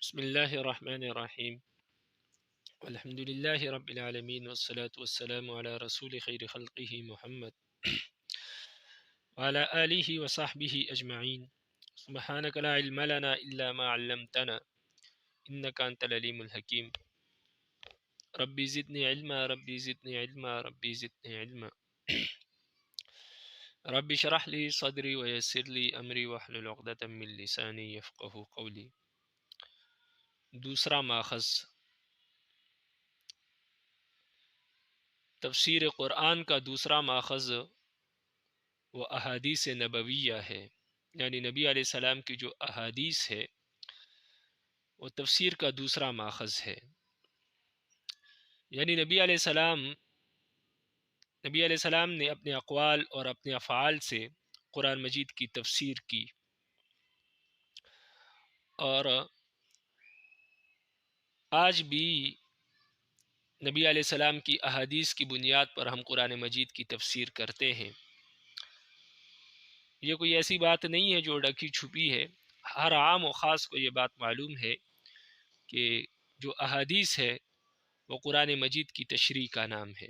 بسم اللہ الرحمن الرحیم الحمد للہ رب العالمین والصلاة والسلام علی رسول خیر خلقہ محمد وعلی آلہ وصحبہ اجمعین سبحانک لا علم لنا الا ما علمتنا انک انت العلیم الحکیم ربی زدنی علما ربی زدنی علما ربی زدنی علما رب اشرح لی صدری ویسر لی امری واحلل عقدۃ من لسانی یفقہوا قولی۔ دوسرا ماخذ تفسیر قرآن کا دوسرا ماخذ وہ احادیث نبویہ ہے، یعنی نبی علیہ السلام کی جو احادیث ہے وہ تفسیر کا دوسرا ماخذ ہے۔ یعنی نبی علیہ السلام نے اپنے اقوال اور اپنے افعال سے قرآن مجید کی تفسیر کی، اور آج بھی نبی علیہ السلام کی احادیث کی بنیاد پر ہم قرآن مجید کی تفسیر کرتے ہیں۔ یہ کوئی ایسی بات نہیں ہے جو ڈھکی چھپی ہے، ہر عام و خاص کو یہ بات معلوم ہے کہ جو احادیث ہے وہ قرآن مجید کی تشریح کا نام ہے۔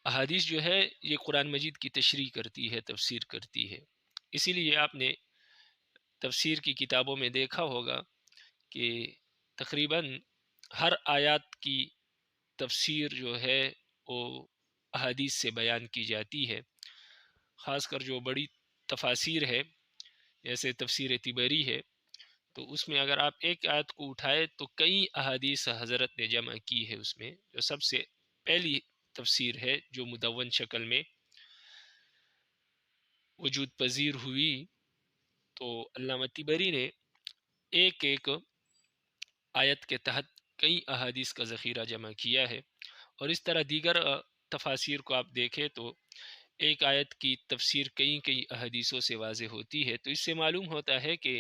احادیث جو ہے یہ قرآن مجید کی تشریح کرتی ہے، تفسیر کرتی ہے۔ اسی لیے آپ نے تفسیر کی کتابوں میں دیکھا ہوگا کہ تقریباً ہر آیات کی تفسیر جو ہے وہ احادیث سے بیان کی جاتی ہے، خاص کر جو بڑی تفاسیر ہے جیسے تفسیر طبری ہے، تو اس میں اگر آپ ایک آیت کو اٹھائے تو کئی احادیث حضرت نے جمع کی ہے۔ اس میں جو سب سے پہلی تفسیر ہے جو مدون شکل میں وجود پذیر ہوئی، تو علامہ طبری نے ایک ایک آیت کے تحت کئی احادیث کا ذخیرہ جمع کیا ہے، اور اس طرح دیگر تفاسیر کو آپ دیکھیں تو ایک آیت کی تفسیر کئی احادیثوں سے واضح ہوتی ہے۔ تو اس سے معلوم ہوتا ہے کہ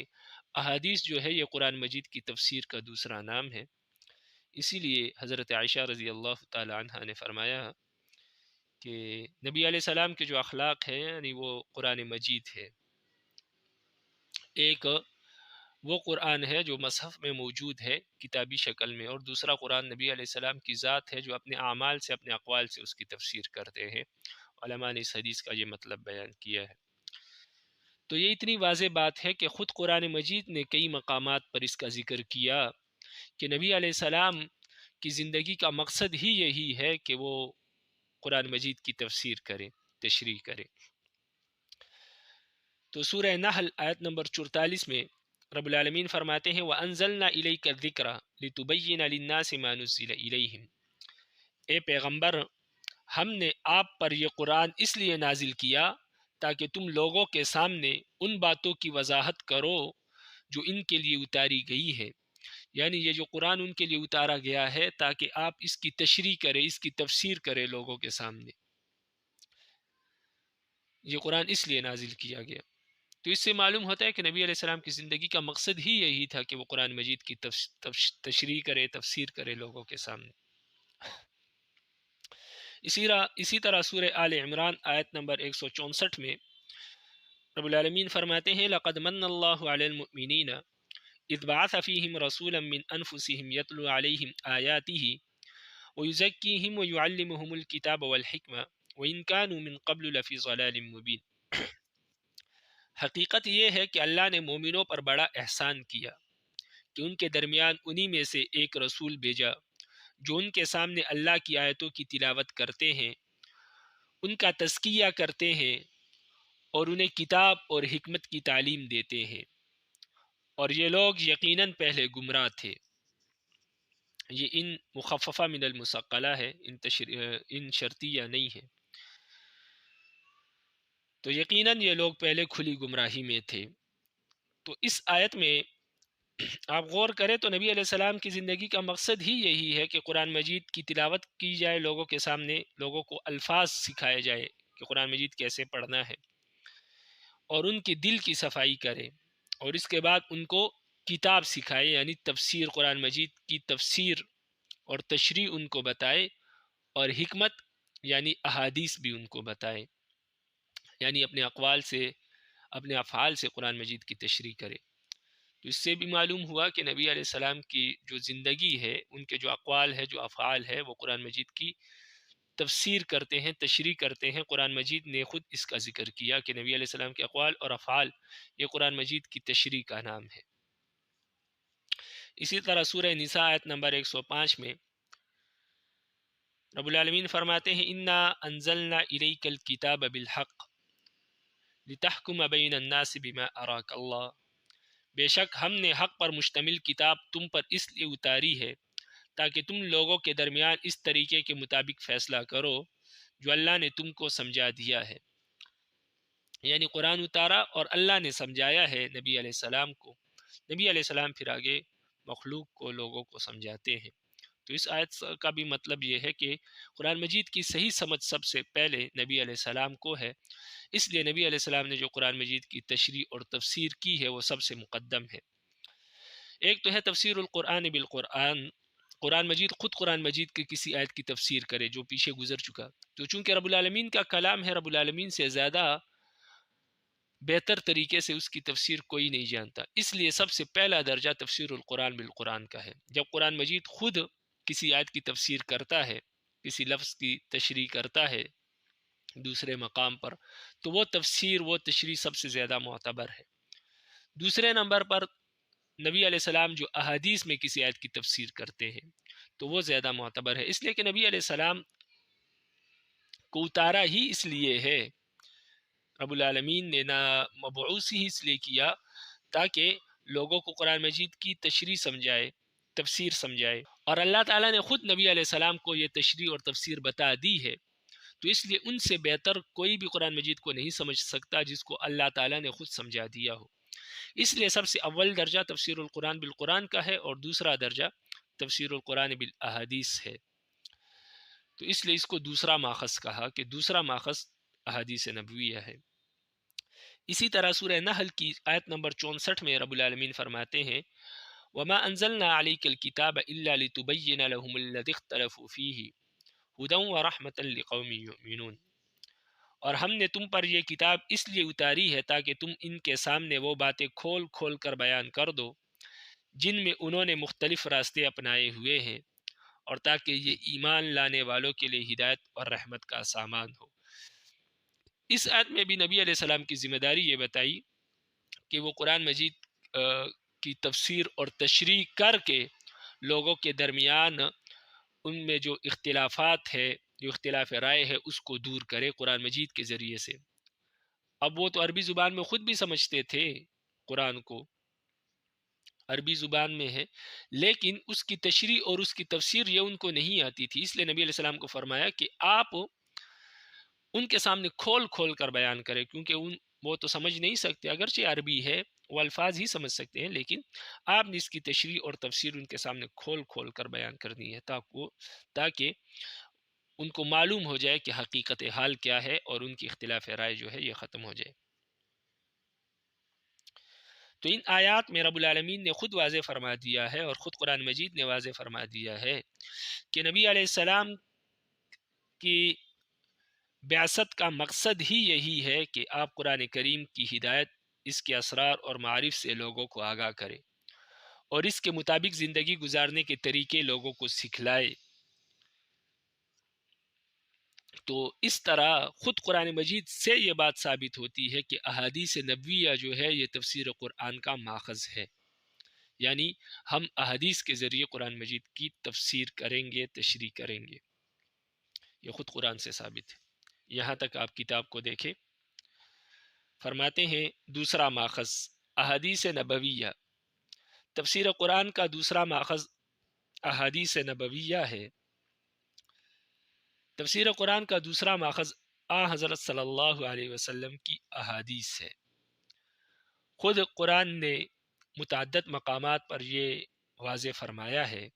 احادیث جو ہے یہ قرآن مجید کی تفسیر کا دوسرا نام ہے۔ اسی لیے حضرت عائشہ رضی اللہ تعالی عنہ نے فرمایا کہ نبی علیہ السلام کے جو اخلاق ہیں یعنی وہ قرآن مجید ہے۔ ایک وہ قرآن ہے جو مصحف میں موجود ہے کتابی شکل میں، اور دوسرا قرآن نبی علیہ السلام کی ذات ہے جو اپنے اعمال سے، اپنے اقوال سے اس کی تفسیر کرتے ہیں۔ علماء نے اس حدیث کا یہ مطلب بیان کیا ہے۔ تو یہ اتنی واضح بات ہے کہ خود قرآن مجید نے کئی مقامات پر اس کا ذکر کیا کہ نبی علیہ السلام کی زندگی کا مقصد ہی یہی ہے کہ وہ قرآن مجید کی تفسیر کریں، تشریح کریں۔ تو سورہ نحل آیت نمبر 44 میں رب العالمین فرماتے ہیں وَأَنزَلْنَا إِلَيْكَ الذِّكْرَ لِتُبَيِّنَ لِلنَّاسِ مَا نُزِّلَ إِلَيْهِمْ، اے پیغمبر ہم نے آپ پر یہ قرآن اس لیے نازل کیا تاکہ تم لوگوں کے سامنے ان باتوں کی وضاحت کرو جو ان کے لیے اتاری گئی ہے، یعنی یہ جو قرآن ان کے لیے اتارا گیا ہے تاکہ آپ اس کی تشریح کریں، اس کی تفسیر کریں لوگوں کے سامنے۔ یہ قرآن اس لیے نازل کیا گیا۔ تو اس سے معلوم ہوتا ہے کہ نبی علیہ السلام کی زندگی کا مقصد ہی یہی تھا کہ وہ قرآن مجید کی تشریح کرے، تفسیر کرے لوگوں کے سامنے۔ اسی طرح سورہ آل عمران آیت نمبر 164 میں رب العالمین فرماتے ہیں لَقَدْ مَنَّ اللَّهُ عَلَى الْمُؤْمِنِينَ إِذْ بَعَثَ فِيهِمْ رَسُولًا مِّنْ أَنفُسِهِمْ يَتْلُو عَلَيْهِمْ آيَاتِهِ وَيُزَكِّيهِمْ وَيُعَلِّمُهُمُ الْكِتَابَ وَالْحِكْمَةَ وَإِنْ كَانُوا مِنْ قَبْلُ لَفِي ضَلَالٍ مُّبِينٍ۔ حقیقت یہ ہے کہ اللہ نے مومنوں پر بڑا احسان کیا کہ ان کے درمیان انہی میں سے ایک رسول بھیجا جو ان کے سامنے اللہ کی آیتوں کی تلاوت کرتے ہیں، ان کا تزکیہ کرتے ہیں اور انہیں کتاب اور حکمت کی تعلیم دیتے ہیں، اور یہ لوگ یقیناً پہلے گمراہ تھے۔ یہ ان مخففہ من المثقلہ ہے، ان شرطیہ نہیں ہے۔ تو یقیناً یہ لوگ پہلے کھلی گمراہی میں تھے۔ تو اس آیت میں آپ غور کریں تو نبی علیہ السلام کی زندگی کا مقصد ہی یہی ہے کہ قرآن مجید کی تلاوت کی جائے لوگوں کے سامنے، لوگوں کو الفاظ سکھائے جائے کہ قرآن مجید کیسے پڑھنا ہے، اور ان کی دل کی صفائی کرے، اور اس کے بعد ان کو کتاب سکھائے، یعنی تفسیر، قرآن مجید کی تفسیر اور تشریح ان کو بتائے، اور حکمت یعنی احادیث بھی ان کو بتائے، یعنی اپنے اقوال سے، اپنے افعال سے قرآن مجید کی تشریح کرے۔ تو اس سے بھی معلوم ہوا کہ نبی علیہ السلام کی جو زندگی ہے، ان کے جو اقوال ہے، جو افعال ہے، وہ قرآن مجید کی تفسیر کرتے ہیں، تشریح کرتے ہیں۔ قرآن مجید نے خود اس کا ذکر کیا کہ نبی علیہ السلام کے اقوال اور افعال یہ قرآن مجید کی تشریح کا نام ہے۔ اسی طرح سورہ نساء آیت نمبر 105 میں رب العالمین فرماتے ہیں انا انزلنا الیک الکتاب بالحق لتحکم بین الناس بما اراک اللہ، بے شک ہم نے حق پر مشتمل کتاب تم پر اس لیے اتاری ہے تاکہ تم لوگوں کے درمیان اس طریقے کے مطابق فیصلہ کرو جو اللہ نے تم کو سمجھا دیا ہے۔ یعنی قرآن اتارا اور اللہ نے سمجھایا ہے نبی علیہ السلام کو، نبی علیہ السلام پھر آگے مخلوق کو، لوگوں کو سمجھاتے ہیں۔ تو اس آیت کا بھی مطلب یہ ہے کہ قرآن مجید کی صحیح سمجھ سب سے پہلے نبی علیہ السلام کو ہے، اس لیے نبی علیہ السلام نے جو قرآن مجید کی تشریح اور تفسیر کی ہے وہ سب سے مقدم ہے۔ ایک تو ہے تفسیر القرآن بالقرآن، قرآن مجید خود قرآن مجید کے کسی آیت کی تفسیر کرے جو پیچھے گزر چکا، تو چونکہ رب العالمین کا کلام ہے، رب العالمین سے زیادہ بہتر طریقے سے اس کی تفسیر کوئی نہیں جانتا، اس لیے سب سے پہلا درجہ تفسیر القرآن بالقرآن کا ہے۔ جب قرآن مجید خود کسی آیت کی تفسیر کرتا ہے، کسی لفظ کی تشریح کرتا ہے دوسرے مقام پر، تو وہ تفسیر، وہ تشریح سب سے زیادہ معتبر ہے۔ دوسرے نمبر پر نبی علیہ السلام جو احادیث میں کسی آیت کی تفسیر کرتے ہیں تو وہ زیادہ معتبر ہے، اس لیے کہ نبی علیہ السلام کو اتارا ہی اس لیے ہے، رب العالمین نے نہ مبعوث ہی اس لیے کیا تاکہ لوگوں کو قرآن مجید کی تشریح سمجھائے، تفسیر سمجھائے، اور اللہ تعالیٰ نے خود نبی علیہ السلام کو یہ تشریح اور تفسیر بتا دی ہے، تو اس لیے ان سے بہتر کوئی بھی قرآن مجید کو نہیں سمجھ سکتا جس کو اللہ تعالیٰ نے خود سمجھا دیا ہو۔ اس لیے سب سے اول درجہ تفسیر القرآن بالقرآن کا ہے اور دوسرا درجہ تفسیر القرآن بالاحادیث ہے، تو اس لیے اس کو دوسرا ماخذ کہا کہ دوسرا ماخذ احادیث نبویہ ہے۔ اسی طرح سورہ نحل کی آیت نمبر 64 میں رب العالمین فرماتے ہیں وما انزلنا عليك الكتاب الا لتبين لهم الذي اختلفوا فيه هدى ورحمة لقوم يؤمنون، اور ہم نے تم پر یہ کتاب اس لیے اتاری ہے تاکہ تم ان کے سامنے وہ باتیں کھول کھول کر بیان کر دو جن میں انہوں نے مختلف راستے اپنائے ہوئے ہیں، اور تاکہ یہ ایمان لانے والوں کے لیے ہدایت اور رحمت کا سامان ہو۔ اس آیت میں بھی نبی علیہ السلام کی ذمہ داری یہ بتائی کہ وہ قرآن مجید کی تفسیر اور تشریح کر کے لوگوں کے درمیان ان میں جو اختلافات ہے، جو اختلاف رائے ہے، اس کو دور کرے قرآن مجید کے ذریعے سے۔ اب وہ تو عربی زبان میں خود بھی سمجھتے تھے، قرآن کو عربی زبان میں ہے، لیکن اس کی تشریح اور اس کی تفسیر یہ ان کو نہیں آتی تھی، اس لیے نبی علیہ السلام کو فرمایا کہ آپ ان کے سامنے کھول کھول کر بیان کریں، کیونکہ وہ تو سمجھ نہیں سکتے، اگرچہ عربی ہے وہ الفاظ ہی سمجھ سکتے ہیں، لیکن آپ نے اس کی تشریح اور تفسیر ان کے سامنے کھول کھول کر بیان کرنی ہے تاکہ ان کو معلوم ہو جائے کہ حقیقت حال کیا ہے اور ان کی اختلاف رائے جو ہے یہ ختم ہو جائے۔ تو ان آیات میں رب العالمین نے خود واضح فرما دیا ہے اور خود قرآن مجید نے واضح فرما دیا ہے کہ نبی علیہ السلام کی بعثت کا مقصد ہی یہی ہے کہ آپ قرآن کریم کی ہدایت، اس کے اسرار اور معارف سے لوگوں کو آگاہ کرے اور اس کے مطابق زندگی گزارنے کے طریقے لوگوں کو سکھلائے۔ تو اس طرح خود قرآن مجید سے یہ بات ثابت ہوتی ہے کہ احادیث نبویہ جو ہے یہ تفسیر قرآن کا ماخذ ہے، یعنی ہم احادیث کے ذریعے قرآن مجید کی تفسیر کریں گے، تشریح کریں گے، یہ خود قرآن سے ثابت ہے۔ یہاں تک آپ کتاب کو دیکھیں، فرماتے ہیں دوسرا ماخذ احادیث نبویہ، تفسیر قرآن کا دوسرا ماخذ احادیث نبویہ ہے۔ تفسیر قرآن کا دوسرا ماخذ حضرت صلی اللہ علیہ وسلم کی احادیث ہے۔ خود قرآن نے متعدد مقامات پر یہ واضح فرمایا ہے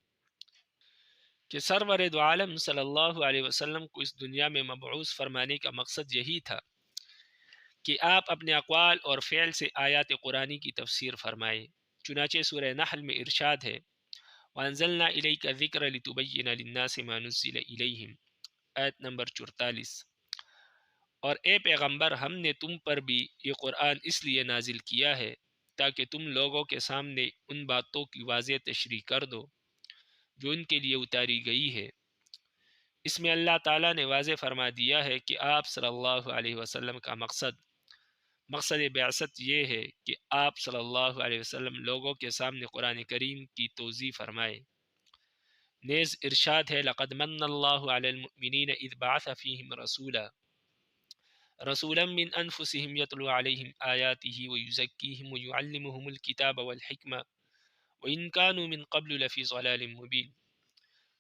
کہ سرور دو عالم صلی اللہ علیہ وسلم کو اس دنیا میں مبعوث فرمانے کا مقصد یہی تھا کہ آپ اپنے اقوال اور فعل سے آیات قرآنی کی تفسیر فرمائے۔ چنانچہ سورہ نحل میں ارشاد ہے وَأَنزَلْنَا إِلَيْكَ الذِّكْرَ لِتُبَيِّنَ لِلنَّاسِ مَا نُزِّلَ إِلَيْهِمْ، آیت نمبر 44۔ اور اے پیغمبر، ہم نے تم پر بھی یہ قرآن اس لیے نازل کیا ہے تاکہ تم لوگوں کے سامنے ان باتوں کی واضح تشریح کر دو جو ان کے لیے اتاری گئی ہے۔ اس میں اللہ تعالیٰ نے واضح فرما دیا ہے کہ آپ صلی اللہ علیہ وسلم کا مقصد بعثت یہ ہے کہ آپ صلی اللہ علیہ وسلم لوگوں کے سامنے قرآن کریم کی توضیح فرمائے۔ نیز ارشاد ہے لقد من اللہ علی المؤمنین اذ بعث فیہم رسولا من انفسهم یتلو علیہم آیاتہ ویزکیہم ویعلمہم الکتاب والحکمہ وإن كانوا من قبل لفی ضلال مبین۔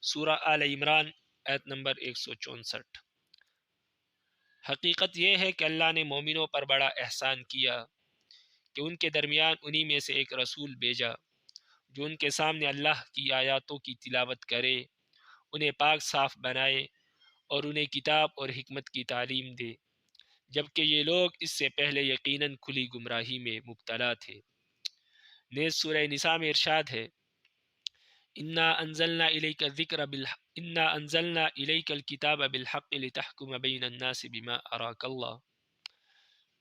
سورہ آل عمران آیت نمبر 164۔ حقیقت یہ ہے کہ اللہ نے مومنوں پر بڑا احسان کیا کہ ان کے درمیان انہی میں سے ایک رسول بھیجا جو ان کے سامنے اللہ کی آیاتوں کی تلاوت کرے، انہیں پاک صاف بنائے اور انہیں کتاب اور حکمت کی تعلیم دے، جبکہ یہ لوگ اس سے پہلے یقیناً کھلی گمراہی میں مبتلا تھے۔ نیز سورہ نساء میں ارشاد ہے انا انزلنا الیک الکتاب بالحق لتحکم بین الناس بما اراک اللہ۔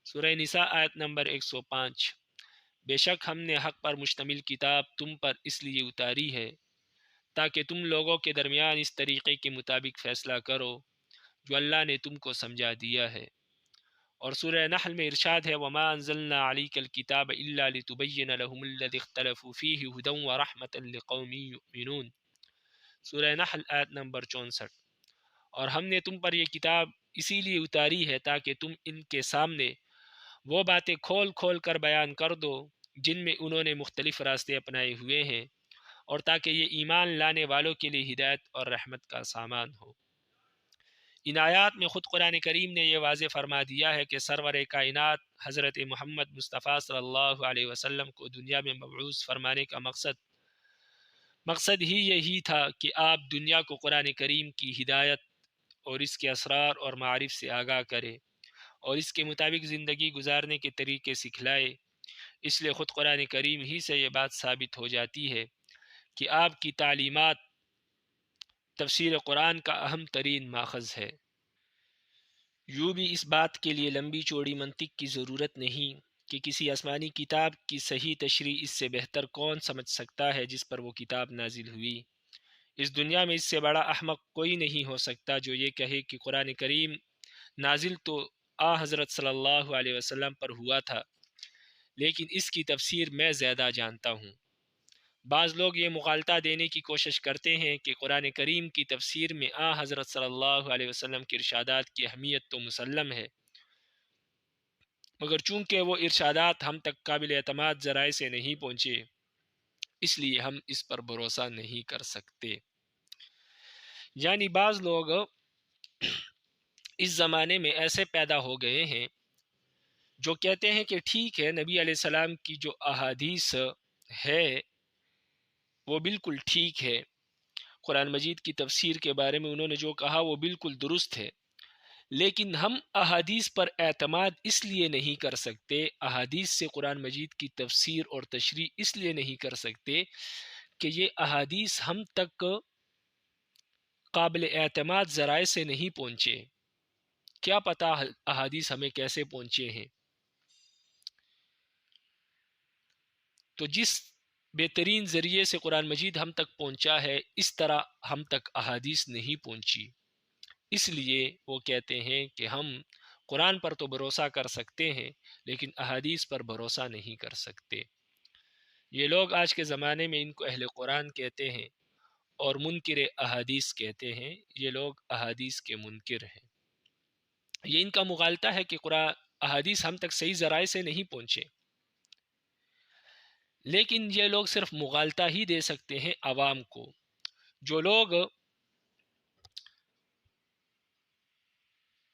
سورہ نساء آیت نمبر 105۔ بے شک ہم نے حق پر مشتمل کتاب تم پر اس لیے اتاری ہے تاکہ تم لوگوں کے درمیان اس طریقے کے مطابق فیصلہ کرو جو اللہ نے تم کو سمجھا دیا ہے۔ اور سورہ نحل میں ارشاد ہے وما انزلنا علیک الکتاب الا لتبین لهم الذی اختلفوا فیہ ھدی ورحمۃ لقوم یؤمنون۔ سورہ نحل آیت نمبر 64۔ اور ہم نے تم پر یہ کتاب اسی لیے اتاری ہے تاکہ تم ان کے سامنے وہ باتیں کھول کھول کر بیان کر دو جن میں انہوں نے مختلف راستے اپنائے ہوئے ہیں، اور تاکہ یہ ایمان لانے والوں کے لیے ہدایت اور رحمت کا سامان ہو۔ ان آیات میں خود قرآن کریم نے یہ واضح فرما دیا ہے کہ سرور کائنات حضرت محمد مصطفیٰ صلی اللہ علیہ وسلم کو دنیا میں مبعوث فرمانے کا مقصد ہی یہی تھا کہ آپ دنیا کو قرآن کریم کی ہدایت اور اس کے اسرار اور معارف سے آگاہ کرے اور اس کے مطابق زندگی گزارنے کے طریقے سکھلائے۔ اس لیے خود قرآن کریم ہی سے یہ بات ثابت ہو جاتی ہے کہ آپ کی تعلیمات تفسیر قرآن کا اہم ترین ماخذ ہے۔ یوں بھی اس بات کے لیے لمبی چوڑی منطق کی ضرورت نہیں کہ کسی آسمانی کتاب کی صحیح تشریح اس سے بہتر کون سمجھ سکتا ہے جس پر وہ کتاب نازل ہوئی۔ اس دنیا میں اس سے بڑا احمق کوئی نہیں ہو سکتا جو یہ کہے کہ قرآن کریم نازل تو حضرت صلی اللہ علیہ وسلم پر ہوا تھا، لیکن اس کی تفسیر میں زیادہ جانتا ہوں۔ بعض لوگ یہ مغالطہ دینے کی کوشش کرتے ہیں کہ قرآن کریم کی تفسیر میں حضرت صلی اللہ علیہ وسلم کے ارشادات کی اہمیت تو مسلم ہے، مگر چونکہ وہ ارشادات ہم تک قابل اعتماد ذرائع سے نہیں پہنچے اس لیے ہم اس پر بھروسہ نہیں کر سکتے۔ یعنی بعض لوگ اس زمانے میں ایسے پیدا ہو گئے ہیں جو کہتے ہیں کہ ٹھیک ہے، نبی علیہ السلام کی جو احادیث ہے وہ بالکل ٹھیک ہے، قرآن مجید کی تفسیر کے بارے میں انہوں نے جو کہا وہ بالکل درست ہے، لیکن ہم احادیث پر اعتماد اس لیے نہیں کر سکتے، احادیث سے قرآن مجید کی تفسیر اور تشریح اس لیے نہیں کر سکتے کہ یہ احادیث ہم تک قابل اعتماد ذرائع سے نہیں پہنچے۔ کیا پتہ احادیث ہمیں کیسے پہنچے ہیں؟ تو جس بہترین ذریعے سے قرآن مجید ہم تک پہنچا ہے اس طرح ہم تک احادیث نہیں پہنچی، اس لیے وہ کہتے ہیں کہ ہم قرآن پر تو بھروسہ کر سکتے ہیں لیکن احادیث پر بھروسہ نہیں کر سکتے۔ یہ لوگ آج کے زمانے میں ان کو اہل قرآن کہتے ہیں اور منکر احادیث کہتے ہیں، یہ لوگ احادیث کے منکر ہیں۔ یہ ان کا مغالطہ ہے کہ قرآن احادیث ہم تک صحیح ذرائع سے نہیں پہنچے، لیکن یہ لوگ صرف مغالطہ ہی دے سکتے ہیں عوام کو۔ جو لوگ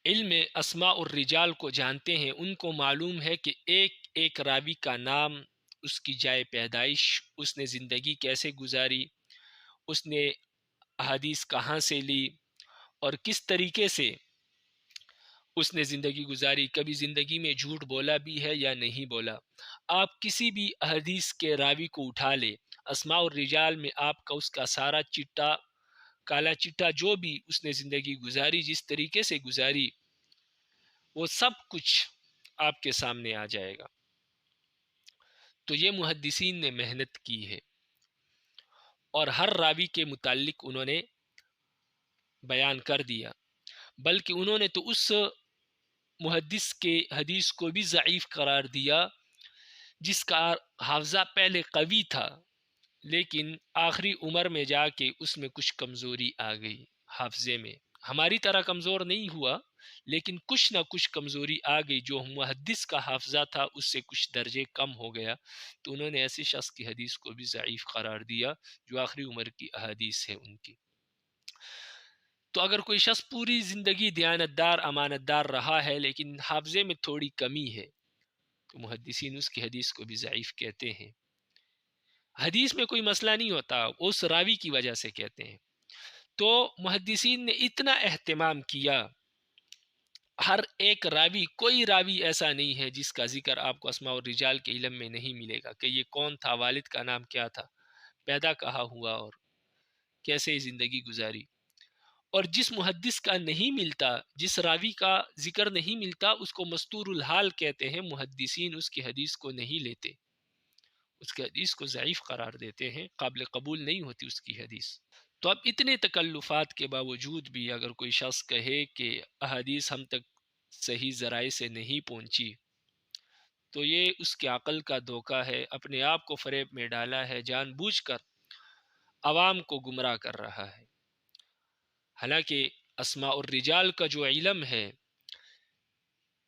علم اسماء الرجال کو جانتے ہیں ان کو معلوم ہے کہ ایک ایک راوی کا نام، اس کی جائے پیدائش، اس نے زندگی کیسے گزاری، اس نے احادیث کہاں سے لی اور کس طریقے سے اس نے زندگی گزاری، کبھی زندگی میں جھوٹ بولا بھی ہے یا نہیں بولا۔ آپ کسی بھی حدیث کے راوی کو اٹھا لے، اسماء الرجال میں آپ کا اس کا سارا چٹا، کالا چٹا جو بھی اس نے زندگی گزاری، جس طریقے سے گزاری، وہ سب کچھ آپ کے سامنے آ جائے گا۔ تو یہ محدثین نے محنت کی ہے اور ہر راوی کے متعلق انہوں نے بیان کر دیا، بلکہ انہوں نے تو اس محدث کے حدیث کو بھی ضعیف قرار دیا جس کا حافظہ پہلے قوی تھا، لیکن آخری عمر میں جا کے اس میں کچھ کمزوری آ گئی حافظے میں۔ ہماری طرح کمزور نہیں ہوا، لیکن کچھ نہ کچھ کمزوری آ گئی، جو محدث کا حافظہ تھا اس سے کچھ درجے کم ہو گیا، تو انہوں نے ایسے شخص کی حدیث کو بھی ضعیف قرار دیا جو آخری عمر کی احادیث ہے ان کی۔ تو اگر کوئی شخص پوری زندگی دیانتدار امانتدار رہا ہے لیکن حافظے میں تھوڑی کمی ہے، تو محدثین اس کی حدیث کو بھی ضعیف کہتے ہیں۔ حدیث میں کوئی مسئلہ نہیں ہوتا، اس راوی کی وجہ سے کہتے ہیں۔ تو محدثین نے اتنا اہتمام کیا، ہر ایک راوی، کوئی راوی ایسا نہیں ہے جس کا ذکر آپ کو اسماء الرجال کے علم میں نہیں ملے گا کہ یہ کون تھا، والد کا نام کیا تھا، پیدا کہاں ہوا اور کیسے زندگی گزاری۔ اور جس محدث کا نہیں ملتا، جس راوی کا ذکر نہیں ملتا، اس کو مستور الحال کہتے ہیں۔ محدثین اس کی حدیث کو نہیں لیتے، اس کی حدیث کو ضعیف قرار دیتے ہیں، قابل قبول نہیں ہوتی اس کی حدیث۔ تو اب اتنے تکلفات کے باوجود بھی اگر کوئی شخص کہے کہ احادیث ہم تک صحیح ذرائع سے نہیں پہنچی، تو یہ اس کے عقل کا دھوکہ ہے، اپنے آپ کو فریب میں ڈالا ہے، جان بوجھ کر عوام کو گمراہ کر رہا ہے۔ حالانکہ اسماء الرجال کا جو علم ہے،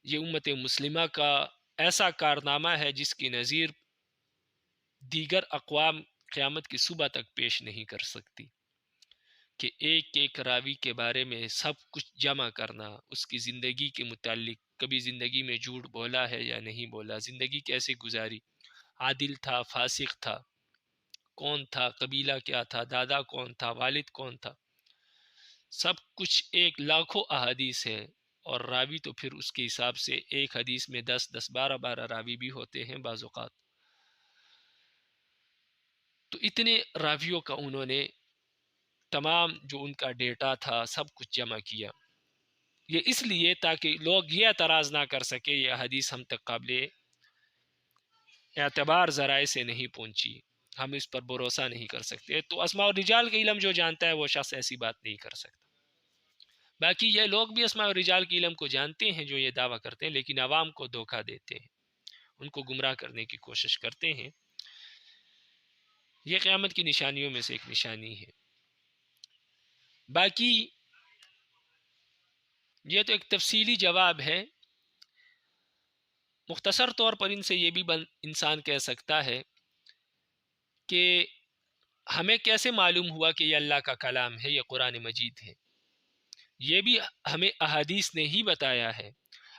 یہ امت مسلمہ کا ایسا کارنامہ ہے جس کی نظیر دیگر اقوام قیامت کی صبح تک پیش نہیں کر سکتی، کہ ایک ایک راوی کے بارے میں سب کچھ جمع کرنا، اس کی زندگی کے متعلق، کبھی زندگی میں جھوٹ بولا ہے یا نہیں بولا، زندگی کیسے گزاری، عادل تھا، فاسق تھا، کون تھا، قبیلہ کیا تھا، دادا کون تھا، والد کون تھا، سب کچھ ایک لاکھوں احادیث ہے۔ اور راوی تو پھر اس کے حساب سے ایک حدیث میں 10 12 راوی بھی ہوتے ہیں بعض اوقات۔ تو اتنے راویوں کا انہوں نے تمام جو ان کا ڈیٹا تھا سب کچھ جمع کیا، یہ اس لیے تاکہ لوگ یہ اعتراض نہ کر سکے یہ حدیث ہم تک قابل اعتبار ذرائع سے نہیں پہنچی، ہم اس پر بھروسہ نہیں کر سکتے۔ تو اسماء الرجال کے علم جو جانتا ہے وہ شخص ایسی بات نہیں کر سکتا۔ باقی یہ لوگ بھی اسماء الرجال کے علم کو جانتے ہیں جو یہ دعویٰ کرتے ہیں، لیکن عوام کو دھوکہ دیتے ہیں، ان کو گمراہ کرنے کی کوشش کرتے ہیں۔ یہ قیامت کی نشانیوں میں سے ایک نشانی ہے۔ باقی یہ تو ایک تفصیلی جواب ہے، مختصر طور پر ان سے یہ بھی انسان کہہ سکتا ہے کہ ہمیں کیسے معلوم ہوا کہ یہ اللہ کا کلام ہے، یہ قرآن مجید ہے؟ یہ بھی ہمیں احادیث نے ہی بتایا ہے۔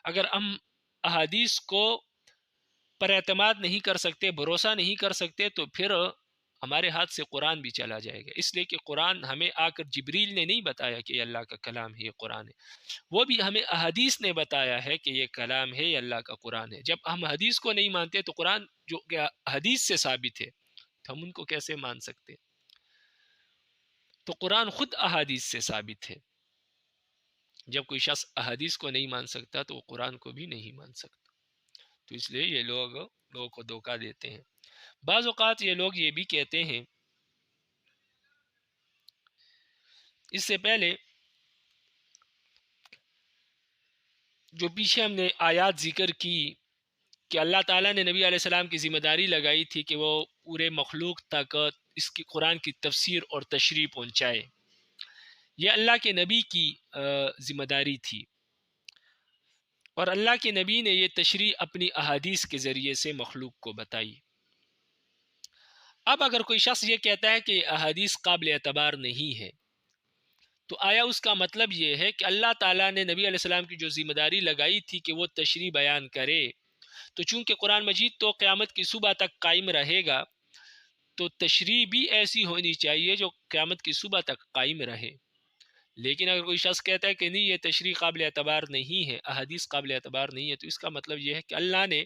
اگر ہم احادیث کو پر اعتماد نہیں کر سکتے، بھروسہ نہیں کر سکتے، تو پھر ہمارے ہاتھ سے قرآن بھی چلا جائے گا، اس لیے کہ قرآن ہمیں آ کر جبریل نے نہیں بتایا کہ یہ اللہ کا کلام ہے، یہ قرآن ہے، وہ بھی ہمیں احادیث نے بتایا ہے کہ یہ کلام ہے، یہ اللہ کا قرآن ہے۔ جب ہم حدیث کو نہیں مانتے تو قرآن جو حدیث سے ثابت ہے تو ہم ان کو کیسے مان سکتے؟ تو قرآن خود احادیث سے ثابت ہے۔ جب کوئی شخص احادیث کو نہیں مان سکتا تو وہ قرآن کو بھی نہیں مان سکتا۔ تو اس لیے یہ لوگوں کو دھوکہ دیتے ہیں۔ بعض اوقات یہ لوگ یہ بھی کہتے ہیں، اس سے پہلے جو پیچھے ہم نے آیات ذکر کی کہ اللہ تعالیٰ نے نبی علیہ السلام کی ذمہ داری لگائی تھی کہ وہ پورے مخلوق تک اس کی قرآن کی تفسیر اور تشریح پہنچائے، یہ اللہ کے نبی کی ذمہ داری تھی، اور اللہ کے نبی نے یہ تشریح اپنی احادیث کے ذریعے سے مخلوق کو بتائی۔ اب اگر کوئی شخص یہ کہتا ہے کہ احادیث قابل اعتبار نہیں ہے، تو آیا اس کا مطلب یہ ہے کہ اللہ تعالیٰ نے نبی علیہ السلام کی جو ذمہ داری لگائی تھی کہ وہ تشریح بیان کرے، تو چونکہ قرآن مجید تو قیامت کی صبح تک قائم رہے گا، تو تشریح بھی ایسی ہونی چاہیے جو قیامت کی صبح تک قائم رہے؟ لیکن اگر کوئی شخص کہتا ہے کہ نہیں، یہ تشریح قابل اعتبار نہیں ہے، احادیث قابل اعتبار نہیں ہے، تو اس کا مطلب یہ ہے کہ اللہ نے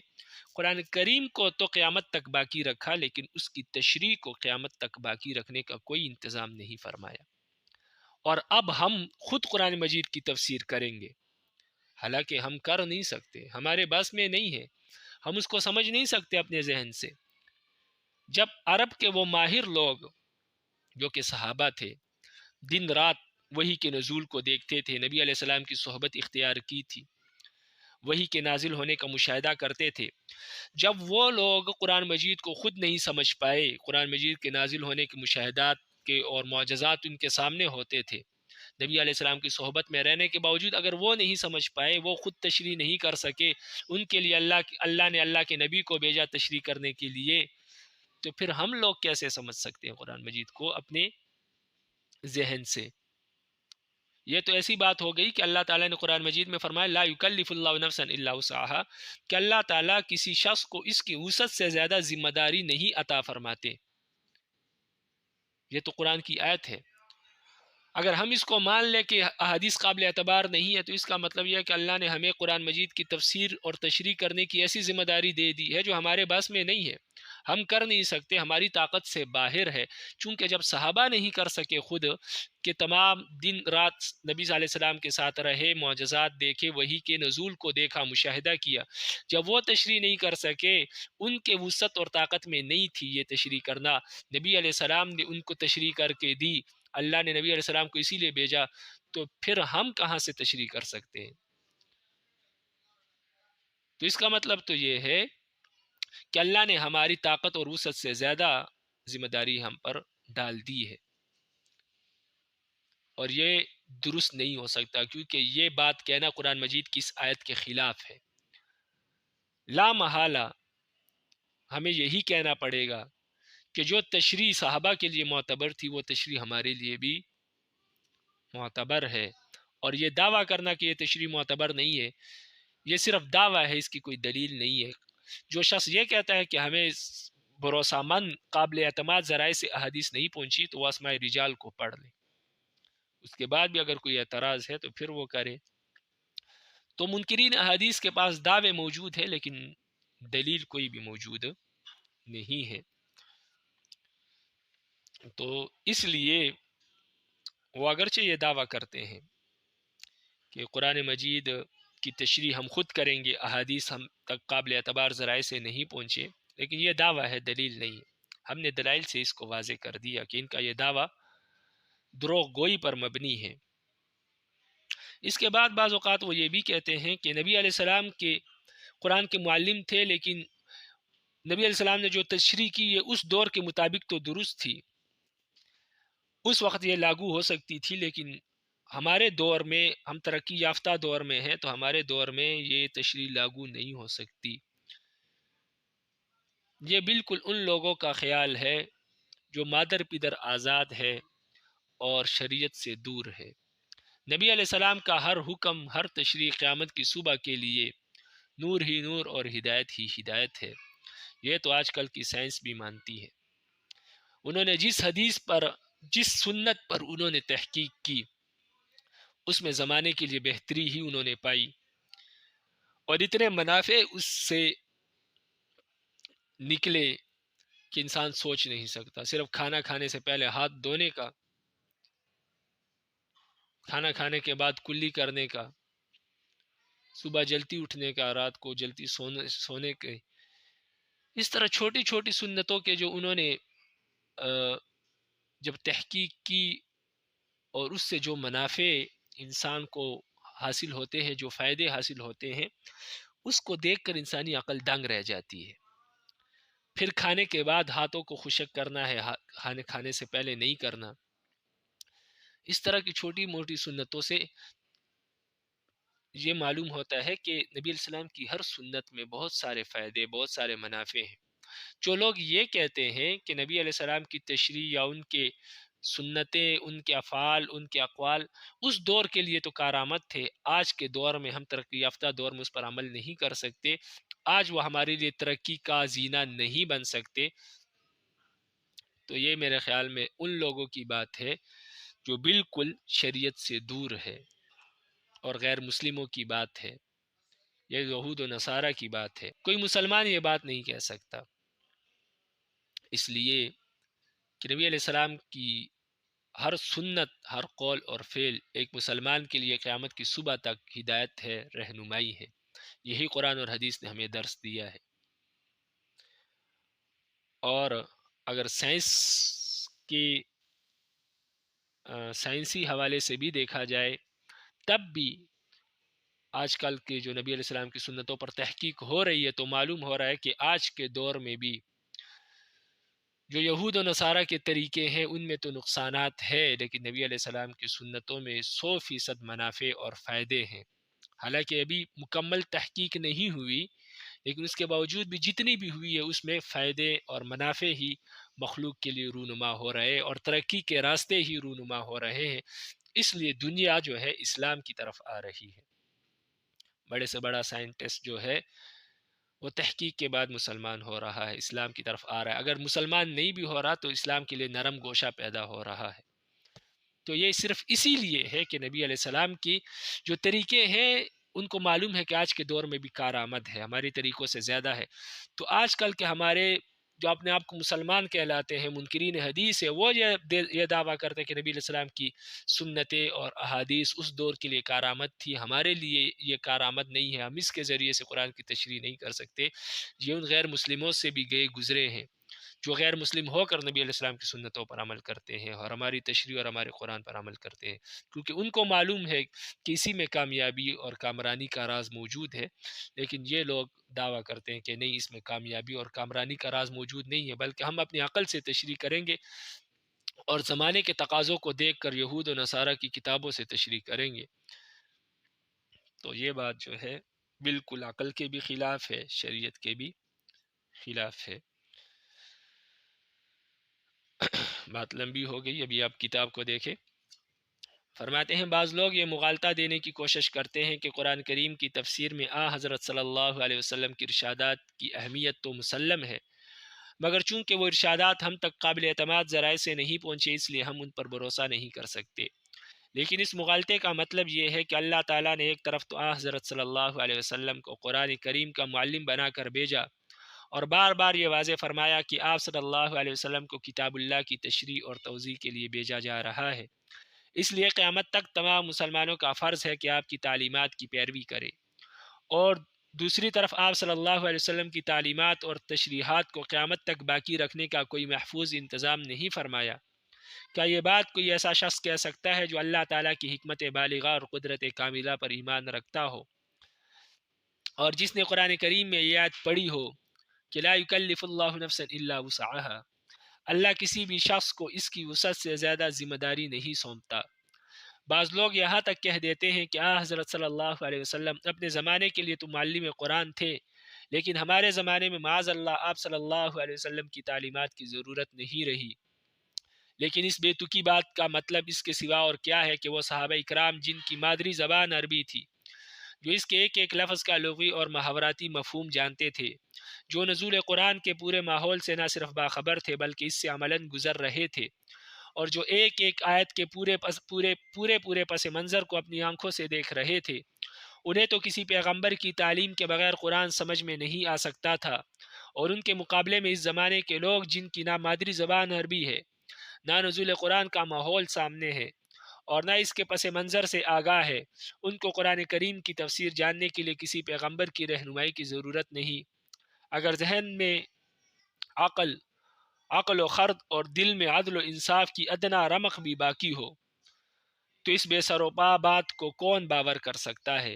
قرآن کریم کو تو قیامت تک باقی رکھا، لیکن اس کی تشریح کو قیامت تک باقی رکھنے کا کوئی انتظام نہیں فرمایا، اور اب ہم خود قرآن مجید کی تفسیر کریں گے، حالانکہ ہم کر نہیں سکتے، ہمارے بس میں نہیں ہے، ہم اس کو سمجھ نہیں سکتے اپنے ذہن سے، جب عرب کے وہ ماہر لوگ جو کہ صحابہ تھے دن رات وحی کے نزول کو دیکھتے تھے، نبی علیہ السلام کی صحبت اختیار کی تھی، وحی کے نازل ہونے کا مشاہدہ کرتے تھے، جب وہ لوگ قرآن مجید کو خود نہیں سمجھ پائے، قرآن مجید کے نازل ہونے کے مشاہدات کے اور معجزات ان کے سامنے ہوتے تھے، نبی علیہ السلام کی صحبت میں رہنے کے باوجود اگر وہ نہیں سمجھ پائے، وہ خود تشریح نہیں کر سکے، ان کے لیے اللہ نے اللہ کے نبی کو بھیجا تشریح کرنے کے لیے، تو پھر ہم لوگ کیسے سمجھ سکتے ہیں قرآن مجید کو اپنے ذہن سے؟ یہ تو ایسی بات ہو گئی کہ اللہ تعالیٰ نے قرآن مجید میں فرمایا لا یکلف اللہ نفسا الا وسعها، کہ اللہ تعالیٰ کسی شخص کو اس کی وسعت سے زیادہ ذمہ داری نہیں عطا فرماتے. یہ تو قرآن کی آیت ہے. اگر ہم اس کو مان لیں کہ احادیث قابل اعتبار نہیں ہے تو اس کا مطلب یہ ہے کہ اللہ نے ہمیں قرآن مجید کی تفسیر اور تشریح کرنے کی ایسی ذمہ داری دے دی ہے جو ہمارے بس میں نہیں ہے، ہم کر نہیں سکتے، ہماری طاقت سے باہر ہے. چونکہ جب صحابہ نہیں کر سکے خود کہ تمام دن رات نبی صلی اللہ علیہ وسلم کے ساتھ رہے، معجزات دیکھے، وحی کے نزول کو دیکھا، مشاہدہ کیا، جب وہ تشریح نہیں کر سکے، ان کے وسعت اور طاقت میں نہیں تھی یہ تشریح کرنا، نبی علیہ السلام نے ان کو تشریح کر کے دی، اللہ نے نبی علیہ السلام کو اسی لیے بھیجا، تو پھر ہم کہاں سے تشریح کر سکتے ہیں؟ تو اس کا مطلب تو یہ ہے کہ اللہ نے ہماری طاقت اور وسعت سے زیادہ ذمہ داری ہم پر ڈال دی ہے، اور یہ درست نہیں ہو سکتا، کیونکہ یہ بات کہنا قرآن مجید کی اس آیت کے خلاف ہے. لا محالہ ہمیں یہی کہنا پڑے گا کہ جو تشریح صحابہ کے لیے معتبر تھی وہ تشریح ہمارے لیے بھی معتبر ہے. اور یہ دعویٰ کرنا کہ یہ تشریح معتبر نہیں ہے، یہ صرف دعویٰ ہے، اس کی کوئی دلیل نہیں ہے. جو شخص یہ کہتا ہے کہ ہمیں بھروسہ مند قابل اعتماد ذرائع سے احادیث نہیں پہنچی تو وہ اسماء رجال کو پڑھ لیں، اس کے بعد بھی اگر کوئی اعتراض ہے تو پھر وہ کرے. تو منکرین احادیث کے پاس دعوے موجود ہیں لیکن دلیل کوئی بھی موجود نہیں ہے. تو اس لیے وہ اگرچہ یہ دعویٰ کرتے ہیں کہ قرآن مجید کی تشریح ہم خود کریں گے، احادیث ہم تک قابل اعتبار ذرائع سے نہیں پہنچے، لیکن یہ دعویٰ ہے، دلیل نہیں ہے. ہم نے دلائل سے اس کو واضح کر دیا کہ ان کا یہ دعویٰ دروغ گوئی پر مبنی ہے. اس کے بعد بعض اوقات وہ یہ بھی کہتے ہیں کہ نبی علیہ السلام کے قرآن کے معلم تھے، لیکن نبی علیہ السلام نے جو تشریح کی یہ اس دور کے مطابق تو درست تھی، اس وقت یہ لاگو ہو سکتی تھی، لیکن ہمارے دور میں، ہم ترقی یافتہ دور میں ہیں تو ہمارے دور میں یہ تشریح لاگو نہیں ہو سکتی. یہ بالکل ان لوگوں کا خیال ہے جو مادر پدر آزاد ہے اور شریعت سے دور ہے. نبی علیہ السلام کا ہر حکم، ہر تشریح قیامت کی صبح کے لیے نور ہی نور اور ہدایت ہی ہدایت ہے. یہ تو آج کل کی سائنس بھی مانتی ہے. انہوں نے جس حدیث پر، جس سنت پر انہوں نے تحقیق کی، اس میں زمانے کے لیے بہتری ہی انہوں نے پائی، اور اتنے منافع اس سے نکلے کہ انسان سوچ نہیں سکتا. صرف کھانا کھانے سے پہلے ہاتھ دھونے کا، کھانا کھانے کے بعد کلی کرنے کا، صبح جلدی اٹھنے کا، رات کو جلدی سونے کے، اس طرح چھوٹی چھوٹی سنتوں کے جو انہوں نے جب تحقیق کی اور اس سے جو منافع انسان کو حاصل ہوتے ہیں، جو فائدے حاصل ہوتے ہیں، اس کو دیکھ کر انسانی عقل دنگ رہ جاتی ہے. پھر کھانے کے بعد ہاتھوں کو خشک کرنا ہے، کھانے سے پہلے نہیں کرنا. اس طرح کی چھوٹی موٹی سنتوں سے یہ معلوم ہوتا ہے کہ نبی علیہ السلام کی ہر سنت میں بہت سارے فائدے، بہت سارے منافع ہیں. جو لوگ یہ کہتے ہیں کہ نبی علیہ السلام کی تشریح یا ان کے سنتیں، ان کے افعال، ان کے اقوال اس دور کے لیے تو کارآمد تھے، آج کے دور میں، ہم ترقی یافتہ دور میں اس پر عمل نہیں کر سکتے، آج وہ ہمارے لیے ترقی کا زینہ نہیں بن سکتے، تو یہ میرے خیال میں ان لوگوں کی بات ہے جو بالکل شریعت سے دور ہے، اور غیر مسلموں کی بات ہے، یہ یہود و نصارہ کی بات ہے. کوئی مسلمان یہ بات نہیں کہہ سکتا، اس لیے کہ نبی علیہ السلام کی ہر سنت، ہر قول اور فعل ایک مسلمان کے لیے قیامت کی صبح تک ہدایت ہے، رہنمائی ہے. یہی قرآن اور حدیث نے ہمیں درس دیا ہے. اور اگر کی سائنسی حوالے سے بھی دیکھا جائے تب بھی آج کل کے جو نبی علیہ السلام کی سنتوں پر تحقیق ہو رہی ہے تو معلوم ہو رہا ہے کہ آج کے دور میں بھی جو یہود و نصارہ کے طریقے ہیں ان میں تو نقصانات ہے، لیکن نبی علیہ السلام کی سنتوں میں 100% منافع اور فائدے ہیں۔ حالانکہ ابھی مکمل تحقیق نہیں ہوئی، لیکن اس کے باوجود بھی جتنی بھی ہوئی ہے اس میں فائدے اور منافع ہی مخلوق کے لیے رونما ہو رہے ہیں اور ترقی کے راستے ہی رونما ہو رہے ہیں۔ اس لیے دنیا جو ہے اسلام کی طرف آ رہی ہے۔ بڑے سے بڑا سائنٹسٹ جو ہے وہ تحقیق کے بعد مسلمان ہو رہا ہے، اسلام کی طرف آ رہا ہے۔ اگر مسلمان نہیں بھی ہو رہا تو اسلام کے لیے نرم گوشہ پیدا ہو رہا ہے۔ تو یہ صرف اسی لیے ہے کہ نبی علیہ السلام کی جو طریقے ہیں ان کو معلوم ہے کہ آج کے دور میں بھی کارآمد ہے، ہماری طریقوں سے زیادہ ہے۔ تو آج کل کے ہمارے جو اپنے آپ کو مسلمان کہلاتے ہیں، منکرین حدیث ہے، وہ یہ دعویٰ کرتے ہیں کہ نبی علیہ السلام کی سنتیں اور احادیث اس دور کے لیے کارآمد تھی، ہمارے لیے یہ کارآمد نہیں ہے، ہم اس کے ذریعے سے قرآن کی تشریح نہیں کر سکتے۔ یہ ان غیر مسلموں سے بھی گئے گزرے ہیں جو غیر مسلم ہو کر نبی علیہ السلام کی سنتوں پر عمل کرتے ہیں اور ہماری تشریح اور ہمارے قرآن پر عمل کرتے ہیں، کیونکہ ان کو معلوم ہے کہ اسی میں کامیابی اور کامرانی کا راز موجود ہے۔ لیکن یہ لوگ دعویٰ کرتے ہیں کہ نہیں، اس میں کامیابی اور کامرانی کا راز موجود نہیں ہے، بلکہ ہم اپنی عقل سے تشریح کریں گے اور زمانے کے تقاضوں کو دیکھ کر یہود و نصارہ کی کتابوں سے تشریح کریں گے۔ تو یہ بات جو ہے بالکل عقل کے بھی خلاف ہے، شریعت کے بھی خلاف ہے۔ بات لمبی ہو گئی، ابھی آپ کتاب کو دیکھیں۔ فرماتے ہیں بعض لوگ یہ مغالطہ دینے کی کوشش کرتے ہیں کہ قرآن کریم کی تفسیر میں حضرت صلی اللہ علیہ وسلم کی ارشادات کی اہمیت تو مسلم ہے، مگر چونکہ وہ ارشادات ہم تک قابل اعتماد ذرائع سے نہیں پہنچے اس لیے ہم ان پر بھروسہ نہیں کر سکتے۔ لیکن اس مغالطے کا مطلب یہ ہے کہ اللہ تعالیٰ نے ایک طرف تو حضرت صلی اللہ علیہ وسلم کو قرآن کریم کا معلم بنا کر بھیجا اور بار بار یہ واضح فرمایا کہ آپ صلی اللہ علیہ وسلم کو کتاب اللہ کی تشریح اور توضیح کے لیے بھیجا جا رہا ہے، اس لیے قیامت تک تمام مسلمانوں کا فرض ہے کہ آپ کی تعلیمات کی پیروی کرے۔ اور دوسری طرف آپ صلی اللہ علیہ وسلم کی تعلیمات اور تشریحات کو قیامت تک باقی رکھنے کا کوئی محفوظ انتظام نہیں فرمایا۔ کیا یہ بات کوئی ایسا شخص کہہ سکتا ہے جو اللہ تعالیٰ کی حکمت بالغہ اور قدرت کاملہ پر ایمان رکھتا ہو اور جس نے قرآن کریم میں یہ آیت پڑھی ہو کہ لا یکلف اللہ نفسا الا وسعها، اللہ کسی بھی شخص کو اس کی وسعت سے زیادہ ذمہ داری نہیں سونپتا۔ بعض لوگ یہاں تک کہہ دیتے ہیں کہ حضرت صلی اللہ علیہ وسلم اپنے زمانے کے لیے تو معلم قرآن تھے، لیکن ہمارے زمانے میں معاذ اللہ آپ صلی اللہ علیہ وسلم کی تعلیمات کی ضرورت نہیں رہی۔ لیکن اس بے تکی بات کا مطلب اس کے سوا اور کیا ہے کہ وہ صحابہ اکرام جن کی مادری زبان عربی تھی، جو اس کے ایک ایک لفظ کا لغوی اور محاوراتی مفہوم جانتے تھے، جو نزول قرآن کے پورے ماحول سے نہ صرف باخبر تھے بلکہ اس سے عملاً گزر رہے تھے، اور جو ایک ایک آیت کے پورے پس منظر کو اپنی آنکھوں سے دیکھ رہے تھے، انہیں تو کسی پیغمبر کی تعلیم کے بغیر قرآن سمجھ میں نہیں آ سکتا تھا، اور ان کے مقابلے میں اس زمانے کے لوگ جن کی نہ مادری زبان عربی ہے، نہ نزول قرآن کا ماحول سامنے ہے اور نہ اس کے پس منظر سے آگاہ ہے، ان کو قرآن کریم کی تفسیر جاننے کے لیے کسی پیغمبر کی رہنمائی کی ضرورت نہیں۔ اگر ذہن میں عقل و خرد اور دل میں عدل و انصاف کی ادنا رمق بھی باقی ہو تو اس بے سر و پا بات کو کون باور کر سکتا ہے؟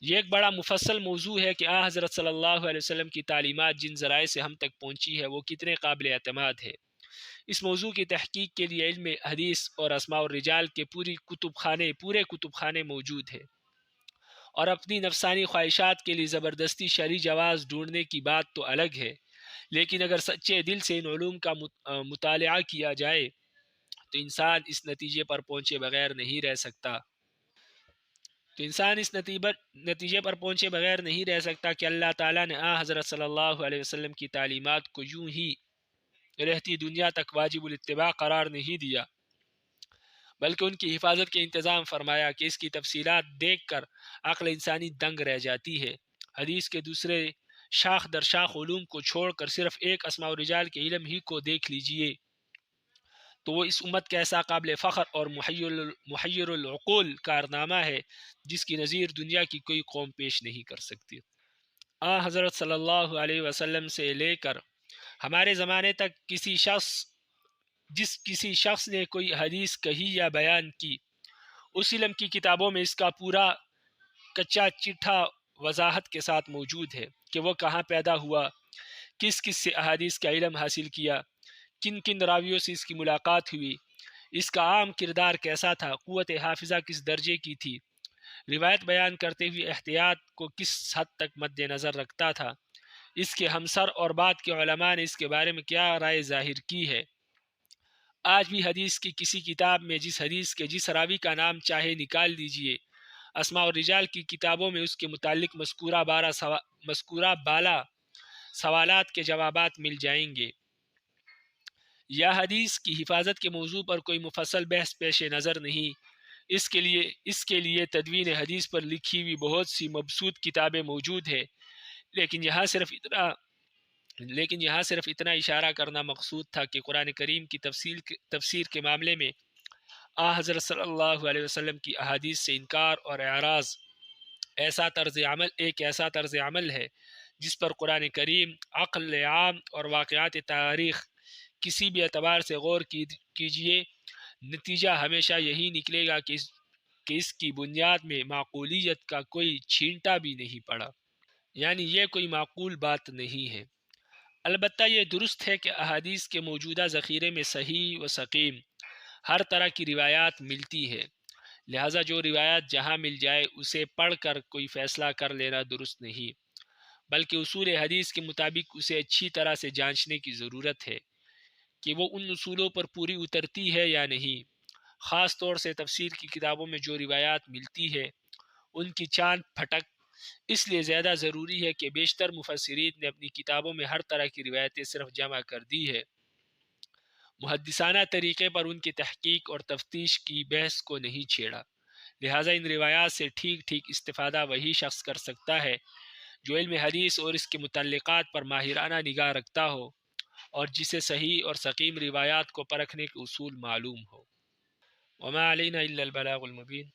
یہ ایک بڑا مفصل موضوع ہے کہ حضرت صلی اللہ علیہ وسلم کی تعلیمات جن ذرائع سے ہم تک پہنچی ہے وہ کتنے قابل اعتماد ہے۔ اس موضوع کی تحقیق کے لیے علم حدیث اور اسماء الرجال کے پورے کتب خانے موجود ہیں، اور اپنی نفسانی خواہشات کے لیے زبردستی شرعی جواز ڈھونڈنے کی بات تو الگ ہے، لیکن اگر سچے دل سے ان علوم کا مطالعہ کیا جائے تو انسان اس نتیجے پر پہنچے بغیر نہیں رہ سکتا کہ اللہ تعالیٰ نے حضرت صلی اللہ علیہ وسلم کی تعلیمات کو یوں ہی رہتی دنیا تک واجب الاتباع قرار نہیں دیا، بلکہ ان کی حفاظت کے انتظام فرمایا کہ اس کی تفصیلات دیکھ کر عقل انسانی دنگ رہ جاتی ہے۔ حدیث کے دوسرے شاخ در شاخ علوم کو چھوڑ کر صرف ایک اسماء و رجال کے علم ہی کو دیکھ لیجئے تو وہ اس امت کا ایسا قابل فخر اور محیر العقول کارنامہ ہے جس کی نظیر دنیا کی کوئی قوم پیش نہیں کر سکتی۔ حضرت صلی اللہ علیہ وسلم سے لے کر ہمارے زمانے تک کسی شخص نے کوئی حدیث کہی یا بیان کی، اس علم کی کتابوں میں اس کا پورا کچا چٹھا وضاحت کے ساتھ موجود ہے کہ وہ کہاں پیدا ہوا، کس کس سے احادیث کا علم حاصل کیا، کن کن راویوں سے اس کی ملاقات ہوئی، اس کا عام کردار کیسا تھا، قوت حافظہ کس درجے کی تھی، روایت بیان کرتے ہوئے احتیاط کو کس حد تک مد نظر رکھتا تھا، اس کے ہمسر اور بعد کے علماء نے اس کے بارے میں کیا رائے ظاہر کی ہے۔ آج بھی حدیث کی کسی کتاب میں جس حدیث کے جس راوی کا نام چاہے نکال دیجئے، اسماء الرجال کی کتابوں میں اس کے متعلق مذکورہ بالا سوالات کے جوابات مل جائیں گے۔ یا حدیث کی حفاظت کے موضوع پر کوئی مفصل بحث پیش نظر نہیں، اس کے لیے تدوین حدیث پر لکھی ہوئی بہت سی مبسوط کتابیں موجود ہیں، لیکن یہاں صرف اتنا اشارہ کرنا مقصود تھا کہ قرآن کریم کی تفسیر کے معاملے میں حضرت صلی اللہ علیہ وسلم کی احادیث سے انکار اور اعراض ایک ایسا طرز عمل ہے جس پر قرآن کریم، عقل عام اور واقعات تاریخ کسی بھی اعتبار سے غور کیجیے، نتیجہ ہمیشہ یہی نکلے گا کہ اس کی بنیاد میں معقولیت کا کوئی چھینٹا بھی نہیں پڑا، یعنی یہ کوئی معقول بات نہیں ہے۔ البتہ یہ درست ہے کہ احادیث کے موجودہ ذخیرے میں صحیح و سقیم ہر طرح کی روایات ملتی ہے، لہٰذا جو روایات جہاں مل جائے اسے پڑھ کر کوئی فیصلہ کر لینا درست نہیں، بلکہ اصول حدیث کے مطابق اسے اچھی طرح سے جانچنے کی ضرورت ہے کہ وہ ان اصولوں پر پوری اترتی ہے یا نہیں۔ خاص طور سے تفسیر کی کتابوں میں جو روایات ملتی ہے ان کی چاند پھٹک اس لیے زیادہ ضروری ہے کہ بیشتر مفسرین نے اپنی کتابوں میں ہر طرح کی روایتیں صرف جمع کر دی ہے، محدثانہ طریقے پر ان کی تحقیق اور تفتیش کی بحث کو نہیں چھیڑا، لہٰذا ان روایات سے ٹھیک استفادہ وہی شخص کر سکتا ہے جو علم حدیث اور اس کے متعلقات پر ماہرانہ نگاہ رکھتا ہو اور جسے صحیح اور سقیم روایات کو پرکھنے کے اصول معلوم ہو۔ وما علینا الا البلاغ المبین۔